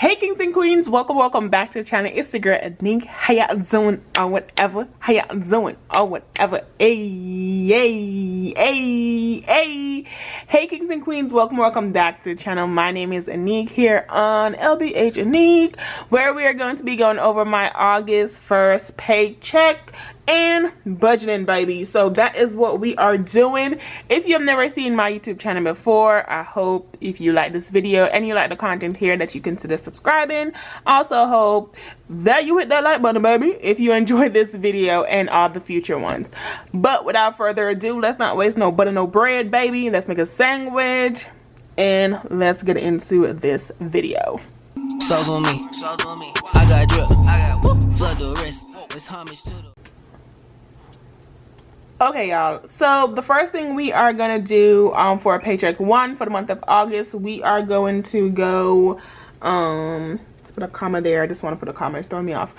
Hey kings and queens, welcome back to the channel. It's the girl Anik. How y'all doing or whatever? How y'all doing or whatever? Hey kings and queens, welcome back to the channel. My name is Anik here on LBH Anik, where we are going to be going over my August 1st paycheck and budgeting, baby. So that is what we are doing. If you have never seen my YouTube channel before, I hope if you like this video and you like the content here that you consider subscribing. Also hope that you hit that like button, baby, if you enjoyed this video and all the future ones. But without further ado, let's not waste no butter, no bread, baby. Let's make a sandwich and let's get into this video. Sauce on me. I got drip. I got flood the wrist. It's homage to the. Okay, y'all, so the first thing we are gonna do for paycheck 1 for the month of August, we are going to go let's put a comma there. I just want to put a comma, it's throwing me off.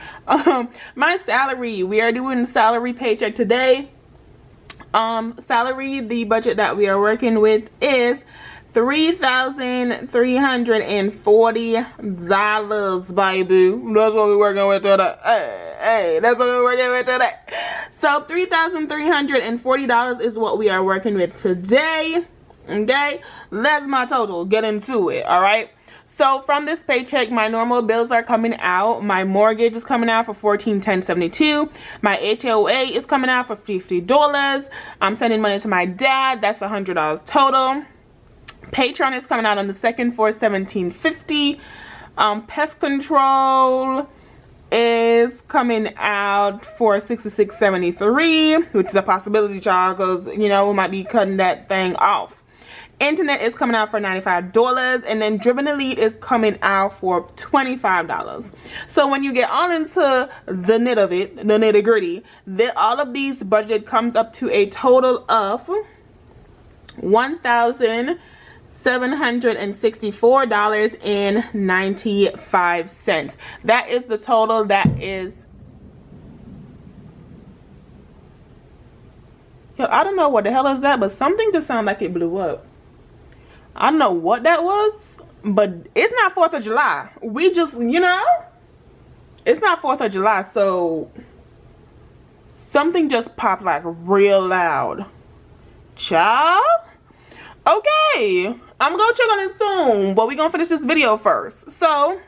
My salary, we are doing salary paycheck today. Salary, the budget that we are working with is $3,340, baby. That's what we're working with today. Hey, that's what we're working with today. So $3,340 is what we are working with today. Okay, that's my total. Get into it. All right. So from this paycheck, my normal bills are coming out. My mortgage is coming out for $14.1072. My HOA is coming out for $50. I'm sending money to my dad. That's $100 total. Patreon is coming out on the 2nd for $17.50. Pest control is coming out for $66.73, which is a possibility, child, because you know we might be cutting that thing off. Internet is coming out for $95, and then Driven Elite is coming out for $25. So when you get on into the nit of it, the nitty gritty, all of these budget comes up to a total of $1,764.95. That is the total. That is, yo, I don't know what the hell is that, but something just sounded like it blew up. I don't know what that was, but it's not 4th of July. We just, you know, it's not 4th of July, so something just popped like real loud. Child? Okay, I'm gonna check on it soon, but we're gonna finish this video first. So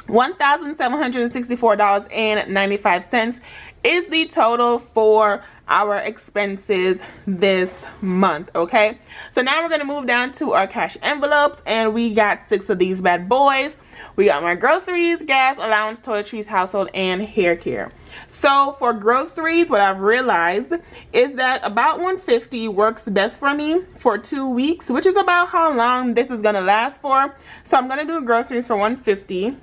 $1,764.95 is the total for our expenses this month. Okay, so now we're gonna move down to our cash envelopes, and we got 6 of these bad boys. We got my groceries, gas, allowance, toiletries, household, and hair care. So for groceries, what I've realized is that about $150 works best for me for 2 weeks, which is about how long this is gonna last for. So I'm gonna do groceries for $150.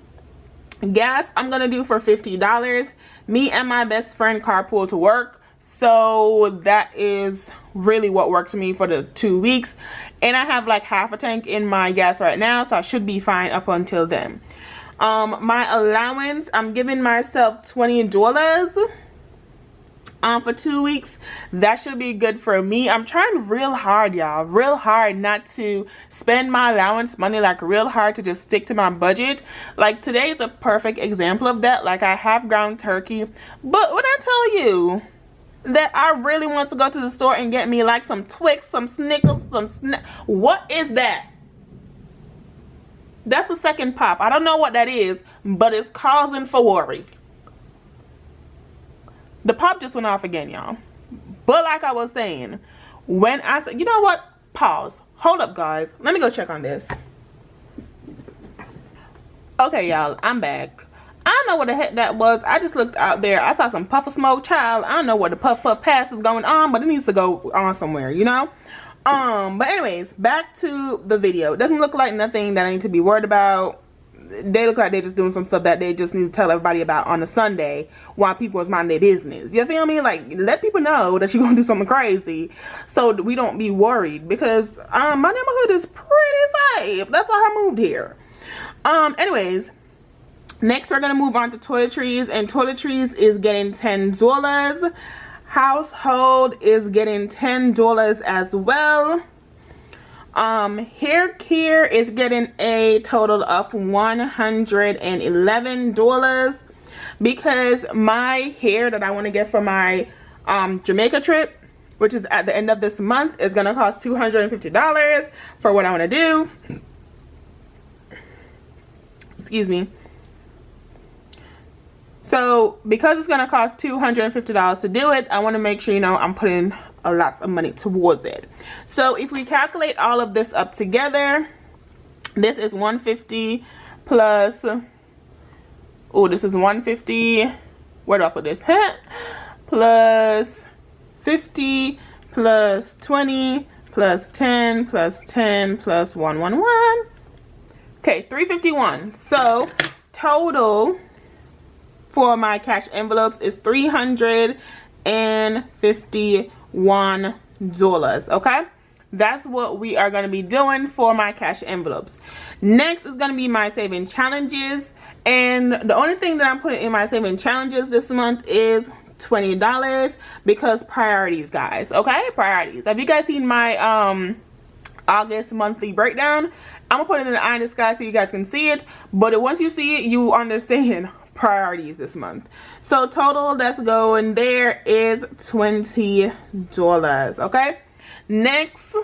Gas, I'm gonna do for $50. Me and my best friend carpool to work, so that is really what works for me for the 2 weeks. And I have like half a tank in my gas right now, so I should be fine up until then. My allowance, I'm giving myself $20 for 2 weeks. That should be good for me. I'm trying real hard, y'all, real hard not to spend my allowance money, like real hard to just stick to my budget. Like today is a perfect example of that. Like I have ground turkey, but when I tell you that I really want to go to the store and get me like some Twix, some Snickers, what is that? That's the second pop. I don't know what that is, but it's causing for worry. The pop just went off again, y'all. But like I was saying, when I said, you know what? Pause. Hold up, guys. Let me go check on this. Okay, y'all, I'm back. I don't know what the heck that was. I just looked out there. I saw some puff of smoke, child. I don't know what the puff pass is going on, but it needs to go on somewhere, you know? But anyways, back to the video. It doesn't look like nothing that I need to be worried about. They look like they're just doing some stuff that they just need to tell everybody about on a Sunday while people is minding their business. You feel me? Like, let people know that you're gonna do something crazy so we don't be worried, because my neighborhood is pretty safe. That's why I moved here. Anyways, next we're gonna move on to toiletries, and toiletries is getting $10. Household is getting $10 as well. Hair care is getting a total of $111 because my hair that I want to get for my Jamaica trip, which is at the end of this month, is gonna cost $250 for what I want to do. Excuse me. So because it's gonna cost $250 to do it, I want to make sure, you know, I'm putting a lot of money towards it. So if we calculate all of this up together, this is 150 plus, oh, this is 150, where do I put this? Plus 50 plus 20 plus 10 plus 10 plus 111. Okay, 351. So total for my cash envelopes is $351. Okay, that's what we are going to be doing for my cash envelopes. Next is going to be my saving challenges, and the only thing that I'm putting in my saving challenges this month is $20 because priorities, guys. Okay, priorities. Have you guys seen my August monthly breakdown? I'm gonna put it in the eye in the sky so you guys can see it, but once you see it, you understand priorities this month. So total that's going there is $20. Okay, next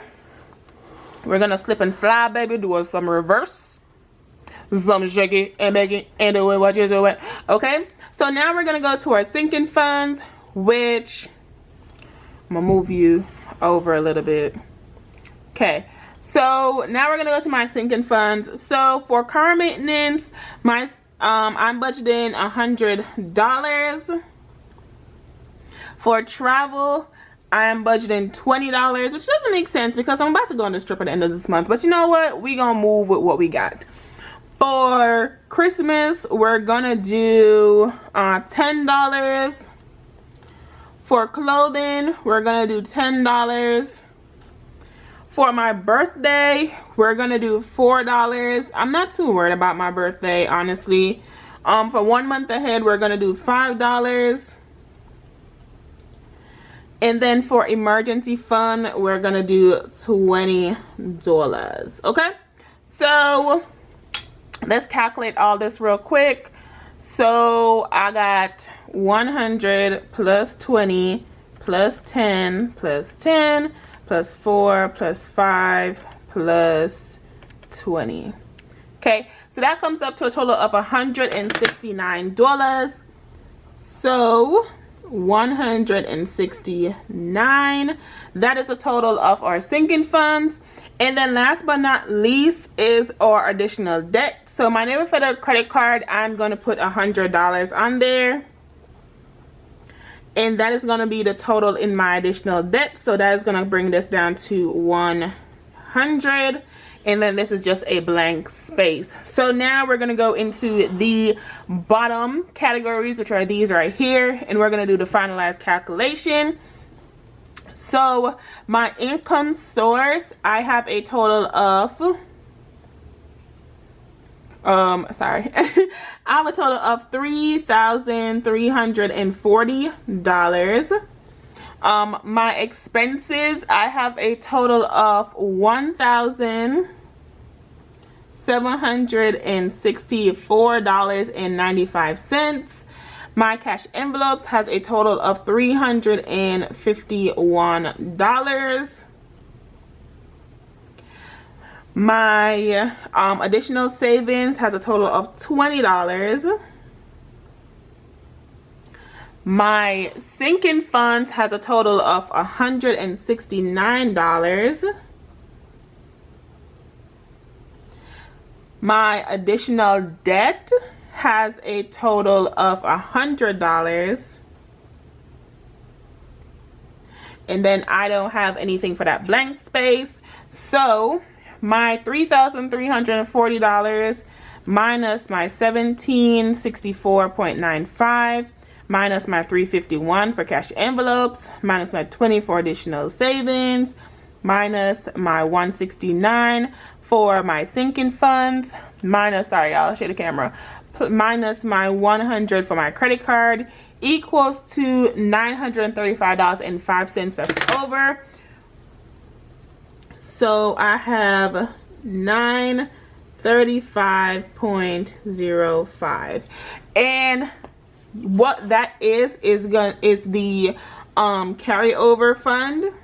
we're gonna slip and slide, baby, doing some reverse, some shake it and make it and do it what you do it. Okay, so now we're gonna go to our sinking funds, which I'm gonna move you over a little bit. Okay, so now we're gonna go to my sinking funds. So for car maintenance, my I'm budgeting $100. For travel, I'm budgeting $20, which doesn't make sense because I'm about to go on this trip at the end of this month. But you know what? We gonna move with what we got. For Christmas, we're gonna do $10. For clothing, we're gonna do $10. For my birthday, we're gonna do $4. I'm not too worried about my birthday, honestly. For 1 month ahead, we're gonna do $5. And then for emergency fund, we're gonna do $20. Okay, so let's calculate all this real quick. So I got 100 plus 20 plus 10 plus 10 plus 4 plus 5 plus 20. Okay, so that comes up to a total of $169. So 169, that is a total of our sinking funds. And then last but not least is our additional debt. So my Neighbor Federal credit card, I'm going to put $100 on there. And that is going to be the total in my additional debt. So that is going to bring this down to 100. And then this is just a blank space. So now we're going to go into the bottom categories, which are these right here. And we're going to do the finalized calculation. So my income source, I have a total of I have a total of $3,340. My expenses, I have a total of $1,764.95. My cash envelopes has a total of $351. My additional savings has a total of $20. My sinking funds has a total of $169. My additional debt has a total of $100. And then I don't have anything for that blank space. So my $3,340 minus my $1,764.95 minus my $351 for cash envelopes minus my $20 for additional savings minus my $169 for my sinking funds minus, sorry y'all, I'll show the camera, minus my $100 for my credit card equals to $935.05 left over. So I have 935.05, and what that is the carryover fund.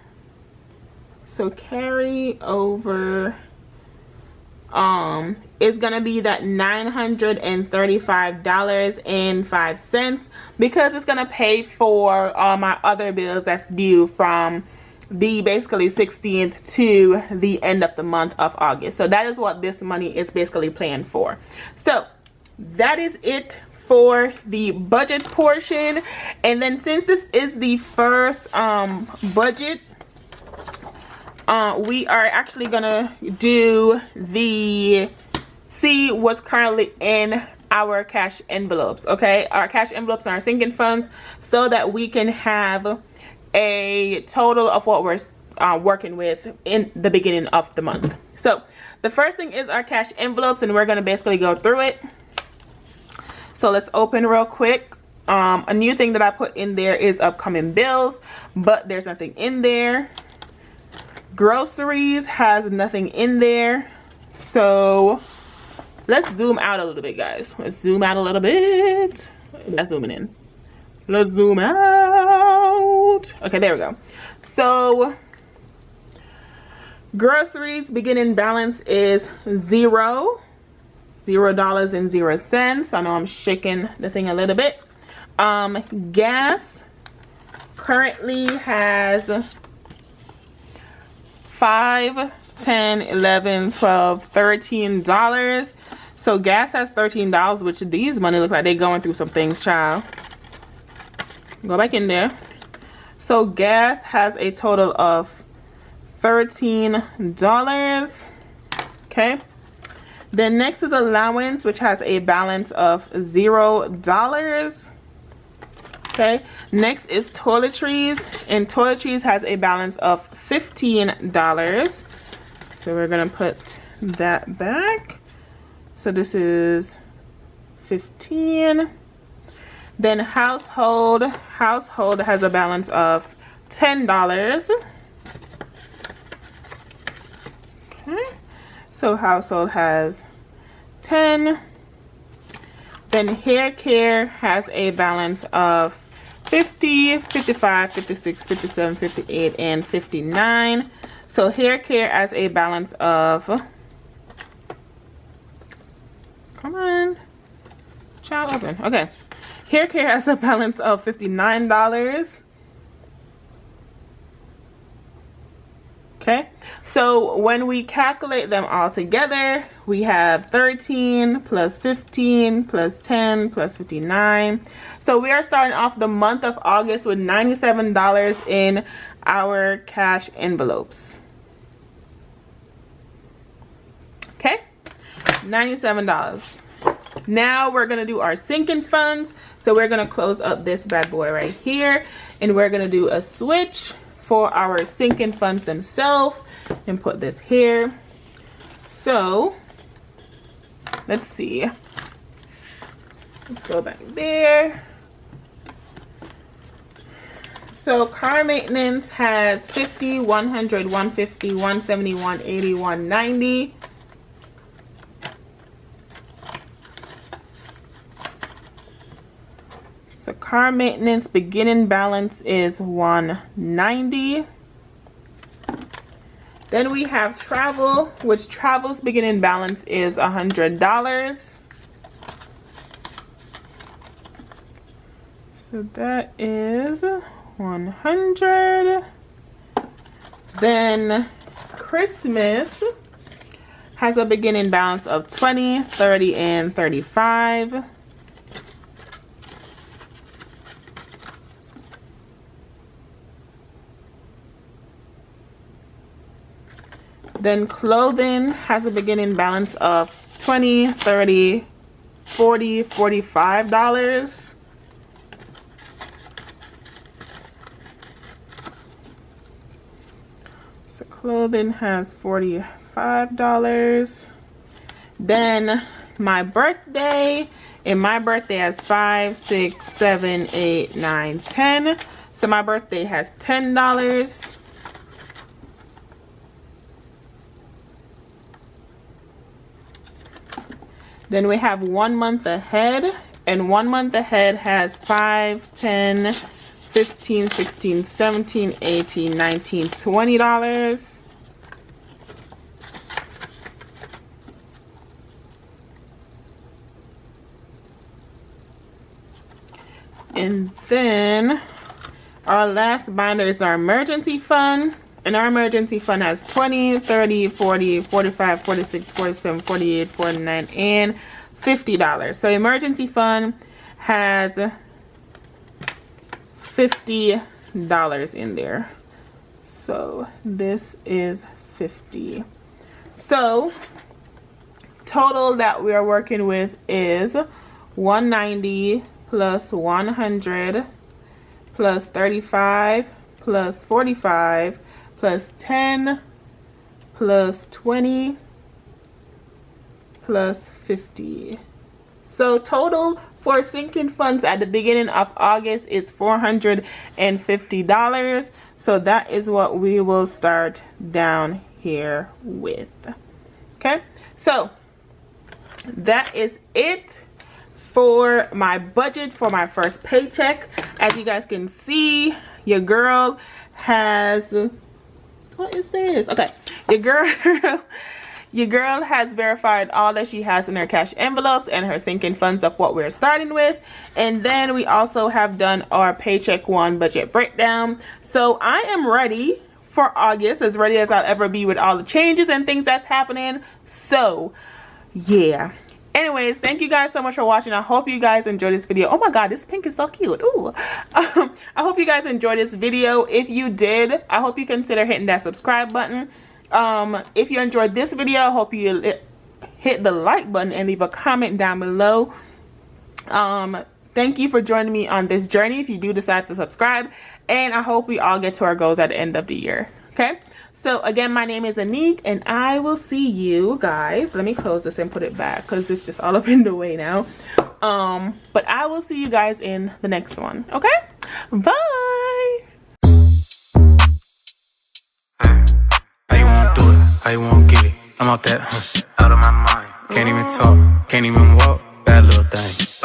So carryover is gonna be that $935.05, because it's gonna pay for all my other bills that's due from the basically 16th to the end of the month of August. So that is what this money is basically planned for. So that is it for the budget portion. And then since this is the first budget, we are actually gonna do see what's currently in our cash envelopes. Okay, our cash envelopes and our sinking funds, so that we can have a total of what we're working with in the beginning of the month. So the first thing is our cash envelopes, and we're going to basically go through it. So let's open real quick. A new thing that I put in there is upcoming bills, but there's nothing in there. Groceries has nothing in there. So let's zoom out a little bit, guys. Let's zoom out a little bit. That's zooming in. Let's zoom out. Okay, there we go. So groceries beginning balance is $0.00. I know I'm shaking the thing a little bit. Gas currently has $5, $10, $11, $12, $13. So gas has $13, which these money look like they're going through some things, child. Go back in there. So gas has a total of $13. Okay. Then next is allowance, which has a balance of $0. Okay. Next is toiletries, and toiletries has a balance of $15. So we're gonna put that back. So this is 15. Then household has a balance of $10. Okay, so household has 10. Then hair care has a balance of 50, 55, 56, 57, 58, and 59. So hair care has a balance of, come on, child, open. Okay, hair care has a balance of $59. Okay, so when we calculate them all together, we have 13 plus 15 plus 10 plus 59. So we are starting off the month of August with $97 in our cash envelopes. Okay, $97. Now we're gonna do our sinking funds. So we're gonna close up this bad boy right here, and we're gonna do a switch for our sinking funds themselves and put this here. So let's see, let's go back there. So car maintenance has 50, 100, 150, 170, 180, 190. So car maintenance beginning balance is 190. Then we have travel, which travel's beginning balance is $100. So that is 100. Then Christmas has a beginning balance of 20, 30, and 35. Then clothing has a beginning balance of 20, 30, 40, $45. So clothing has $45. Then my birthday, and my birthday has 5, 6, 7, 8, 9, 10. So my birthday has $10. Then we have 1 month ahead, and 1 month ahead has 5, 10, 15, 16, 17, 18, 19, $20. And then our last binder is our emergency fund. And our emergency fund has 20, 30, 40, 45, 46, 47, 48, 49, and $50. So emergency fund has $50 in there. So this is 50. So total that we are working with is 190 plus 100 plus 35 plus 45 plus 10 plus 20 plus 50. So total for sinking funds at the beginning of August is $450. So that is what we will start down here with. Okay, so that is it for my budget for my first paycheck. As you guys can see, your girl has, what is this? Okay, your girl has verified all that she has in her cash envelopes and her sinking funds of what we're starting with. And then we also have done our paycheck 1 budget breakdown. So I am ready for August, as ready as I'll ever be with all the changes and things that's happening. So yeah, anyways, thank you guys so much for watching. I hope you guys enjoyed this video. Oh my god, this pink is so cute. Ooh. I hope you guys enjoyed this video. If you did, I hope you consider hitting that subscribe button. If you enjoyed this video, I hope you hit the like button and leave a comment down below. Thank you for joining me on this journey if you do decide to subscribe, and I hope we all get to our goals at the end of the year. Okay, so again, my name is Anique, and I will see you guys. Let me close this and put it back because it's just all up in the way now. But I will see you guys in the next one. Okay, bye. How you wanna do it? How you wanna get it? I'm out that, out of my mind. Can't even talk, can't even walk. Bad little thing.